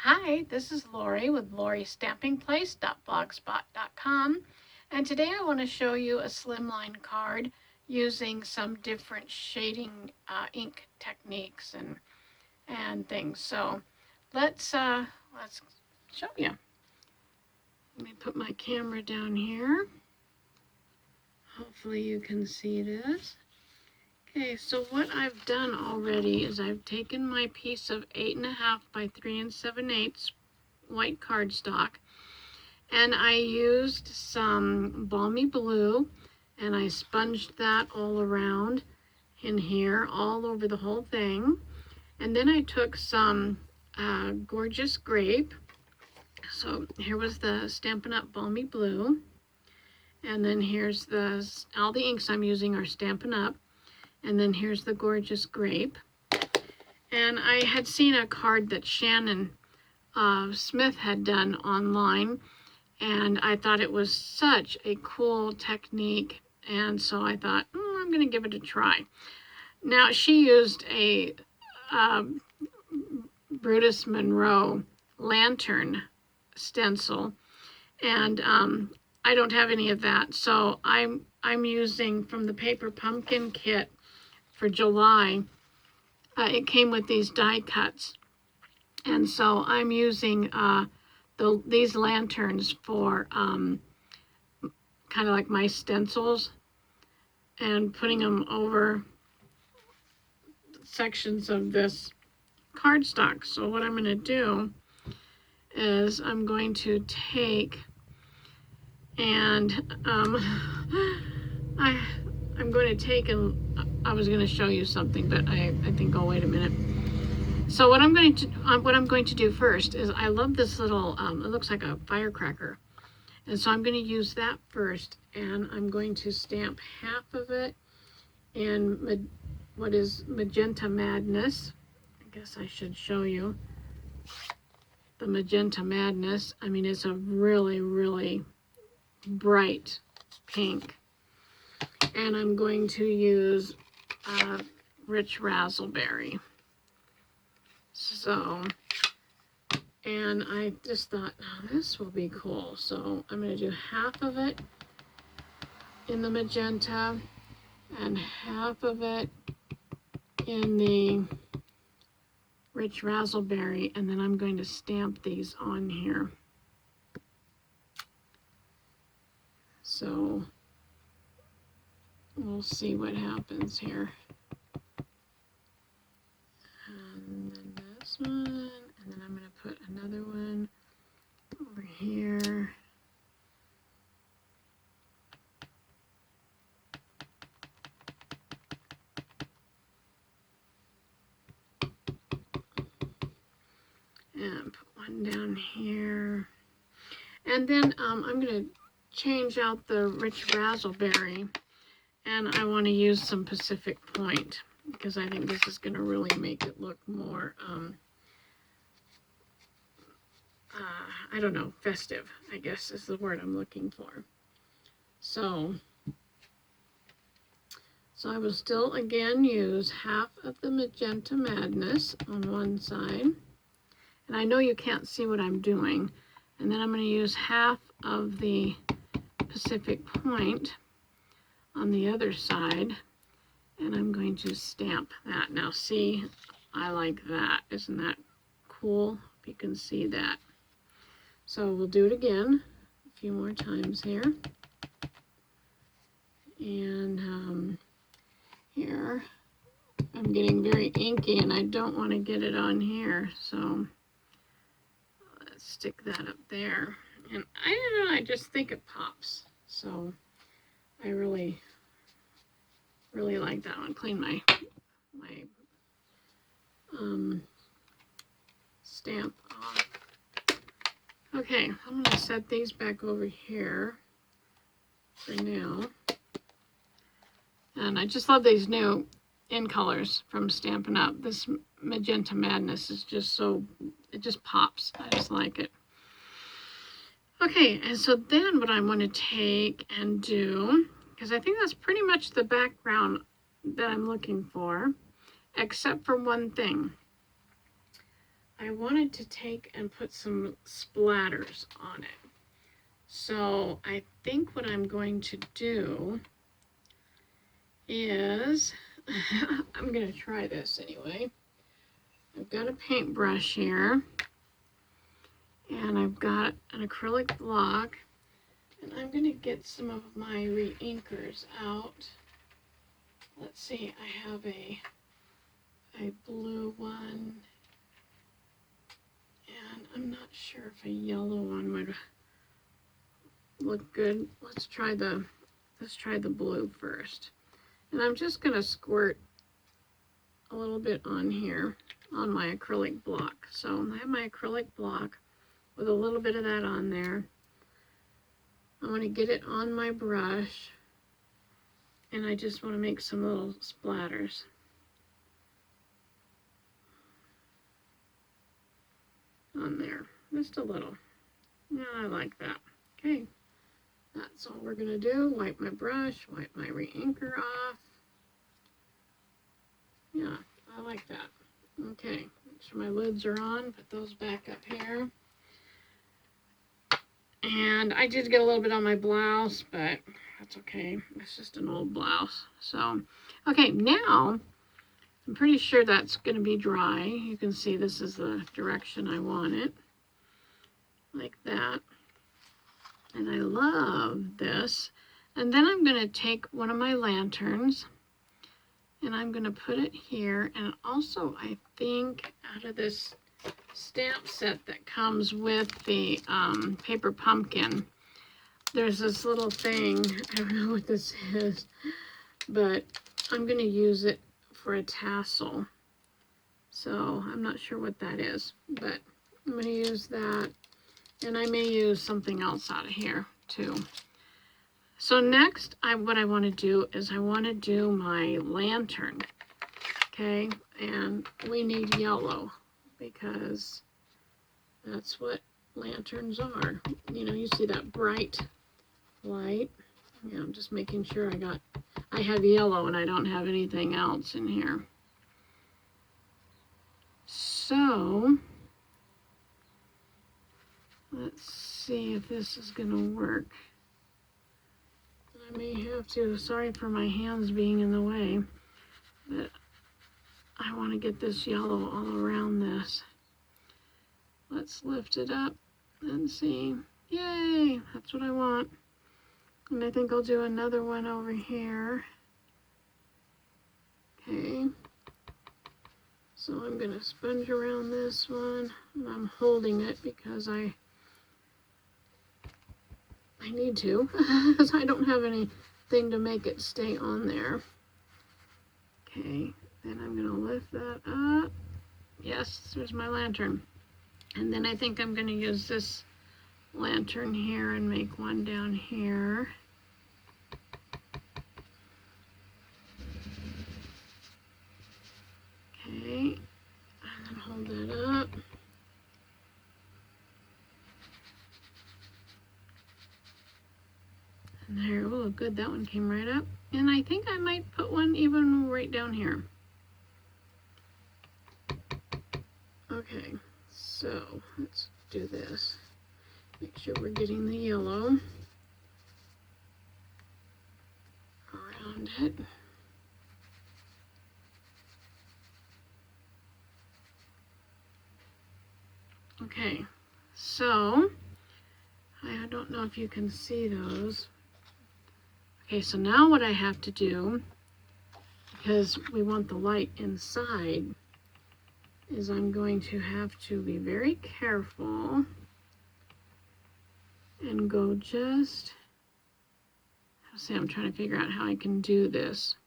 Hi, this is Lori with loristampingplace.blogspot.com, and today I want to show you a slimline card using some different shading ink techniques and things. So let's show you. Let me put my camera down here. Hopefully you can see this. Okay, so what I've done already is I've taken my piece of 8.5 by 3 7/8 white cardstock, and I used some balmy blue and I sponged that all around in here, all over the whole thing. And then I took some gorgeous grape. So here was the Stampin' Up balmy blue, and then here's all the inks I'm using are Stampin' Up. And then here's the gorgeous grape. And I had seen a card that Shannon Smith had done online, and I thought it was such a cool technique. And so I thought, I'm going to give it a try. Now, she used a Brutus Monroe lantern stencil, and I don't have any of that. So I'm using from the Paper Pumpkin kit for July. It came with these die cuts, and so I'm using these lanterns for kind of like my stencils, and putting them over sections of this cardstock. So what I'm going to do is I'm going to take and I'm going to take, and I was going to show you something, but I think, oh, wait a minute. So what I'm going to do first is, I love this little, it looks like a firecracker. And so I'm going to use that first, and I'm going to stamp half of it in what is Magenta Madness. I guess I should show you the Magenta Madness. I mean, it's a really, really bright pink. And I'm going to use Rich Razzleberry. So, and I just thought, oh, this will be cool. So I'm going to do half of it in the magenta and half of it in the Rich Razzleberry, and then I'm going to stamp these on here. So we'll see what happens here. And then this one, and then I'm going to put another one over here. And put one down here. And then I'm going to change out the Rich Razzleberry, and I want to use some Pacific Point, because I think this is going to really make it look more, I don't know, festive, I guess is the word I'm looking for. So I will still again use half of the Magenta Madness on one side. And I know you can't see what I'm doing. And then I'm going to use half of the Pacific Point on the other side. And I'm going to stamp that. Now see, I like that. Isn't that cool? If you can see that. So we'll do it again a few more times here. And here, I'm getting very inky and I don't want to get it on here. So let's stick that up there. And I don't know, I just think it pops. So I really, really like that one. Clean my stamp off. Okay, I'm going to set these back over here for now. And I just love these new in colors from Stampin' Up. This Magenta Madness is just so, it just pops. I just like it. Okay, and so then what I'm going to take and do, because I think that's pretty much the background that I'm looking for, except for one thing. I wanted to take and put some splatters on it. So I think what I'm going to do is, I'm going to try this anyway. I've got a paintbrush here, and I've got an acrylic block, and I'm going to get some of my re-inkers out. Let's see, I have a blue one, and I'm not sure if a yellow one would look good. Let's try the blue first. And I'm just going to squirt a little bit on here on my acrylic block. So I have my acrylic block with a little bit of that on there. I want to get it on my brush, and I just want to make some little splatters. On there, just a little. Yeah, I like that. Okay, that's all we're gonna do. Wipe my brush, wipe my re-inker off. Yeah, I like that. Okay, make sure my lids are on, put those back up here. And I did get a little bit on my blouse, but that's okay. It's just an old blouse. So, okay, now I'm pretty sure that's going to be dry. You can see this is the direction I want it. Like that. And I love this. And then I'm going to take one of my lanterns, and I'm going to put it here. And also, I think out of this stamp set that comes with the paper pumpkin, there's this little thing. I don't know what this is, but I'm going to use it for a tassel. So I'm not sure what that is, but I'm going to use that. And I may use something else out of here too. So next, what I want to do is I want to do my lantern. Okay, and we need yellow because that's what lanterns are. You know, you see that bright light. Yeah, I'm just making sure I have yellow and I don't have anything else in here. So let's see if this is going to work. I may have to, sorry for my hands being in the way, but I want to get this yellow all around this. Let's lift it up and see. Yay, that's what I want. And I think I'll do another one over here. Okay. So I'm going to sponge around this one, and I'm holding it because I need to, because I don't have anything to make it stay on there. Okay, then I'm going to lift that up. Yes, there's my lantern. And then I think I'm going to use this lantern here and make one down here. Okay, and then hold that up. And there, oh good, that one came right up. And I think I might put one even right down here. Okay, so let's do this. Make sure we're getting the yellow around it. Okay, so I don't know if you can see those. Okay, so now what I have to do, because we want the light inside, is I'm going to have to be very careful and go just, see, I'm trying to figure out how I can do this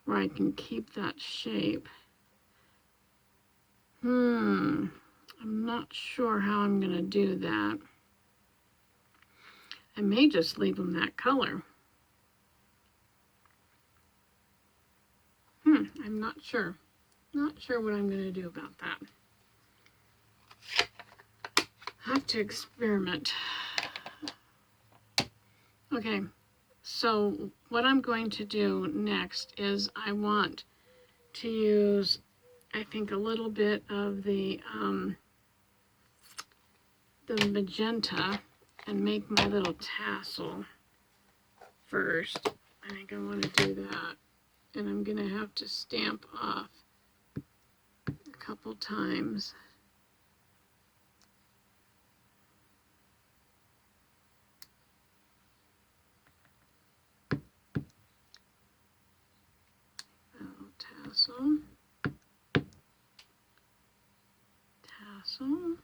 where I can keep that shape. I'm not sure how I'm going to do that. I may just leave them that color. I'm not sure. Not sure what I'm going to do about that. Have to experiment. Okay, so what I'm going to do next is I want to use I think, a little bit of the magenta and make my little tassel first. I think I want to do that. And I'm going to have to stamp off a couple times. Tassel, tassel,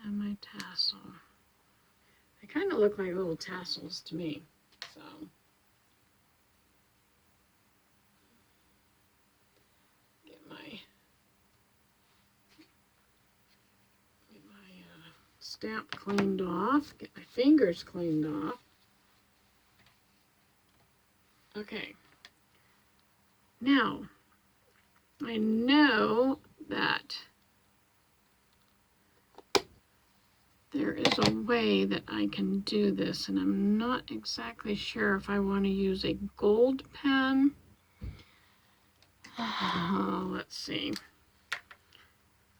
and my tassel. They kind of look like little tassels to me, so. Get my stamp cleaned off, get my fingers cleaned off. Okay, now I know that there is a way that I can do this, and I'm not exactly sure if I want to use a gold pen. Let's see.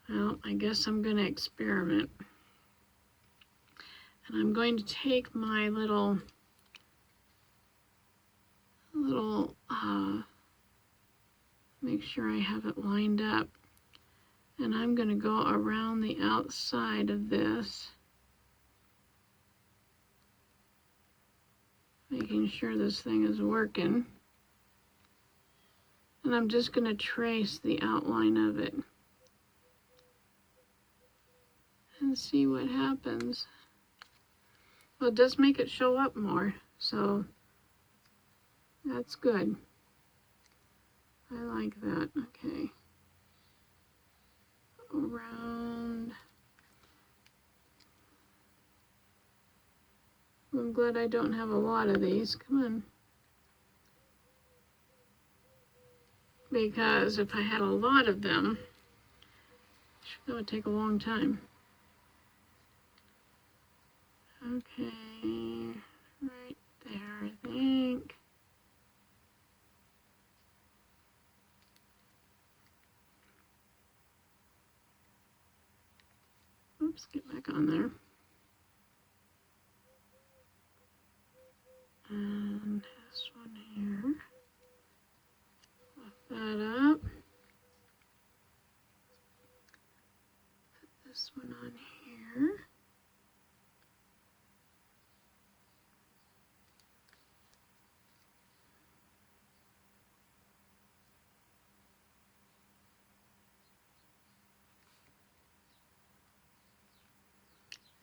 Well, I guess I'm going to experiment. And I'm going to take my little make sure I have it lined up, and I'm going to go around the outside of this, making sure this thing is working, and I'm just going to trace the outline of it and see what happens. Well, it does make it show up more, so that's good. I like that. Okay. Around. I'm glad I don't have a lot of these. Come on. Because if I had a lot of them, that would take a long time. Okay. Right there, I think. Oops, get back on there. And this one here. Lift that up. Put this one on here.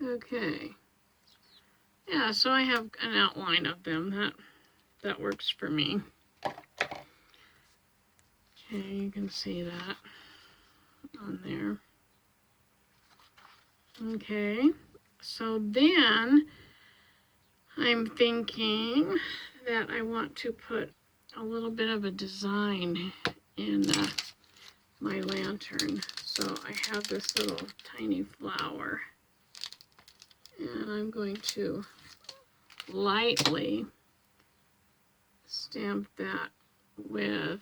Okay. Yeah, so I have an outline of them. That works for me. Okay, you can see that on there. Okay, so then I'm thinking that I want to put a little bit of a design in my lantern. So I have this little tiny flower, and I'm going to lightly stamp that with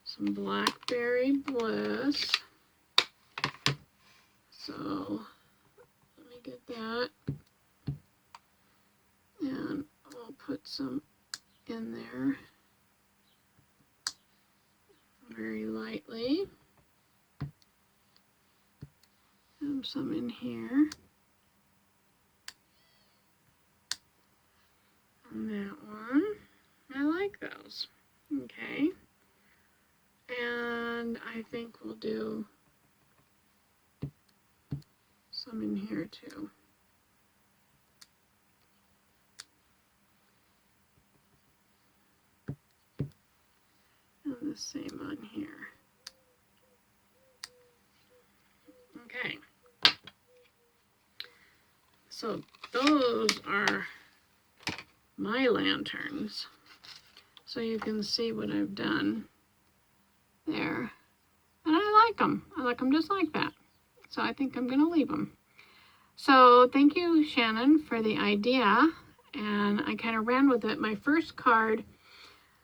some Blackberry Bliss. So let me get that, and I'll put some in there very lightly, and some in here. On that one. I like those. Okay. And I think we'll do some in here too. And the same on here. Okay. So those are my lanterns. So you can see what I've done there. And I like them. I like them just like that. So I think I'm going to leave them. So thank you, Shannon, for the idea. And I kind of ran with it. My first card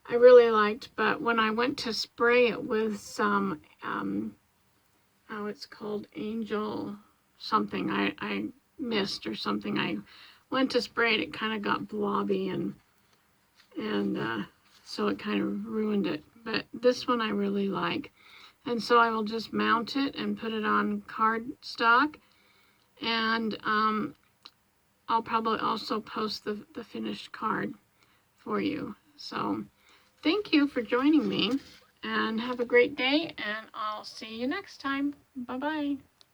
I really liked, but when I went to spray it with some, oh, it's called Angel something, I missed or something. I went to spray it, it kind of got blobby, and so it kind of ruined it. But this one I really like. And so I will just mount it and put it on cardstock. And I'll probably also post the finished card for you. So thank you for joining me, and have a great day, and I'll see you next time. Bye-bye.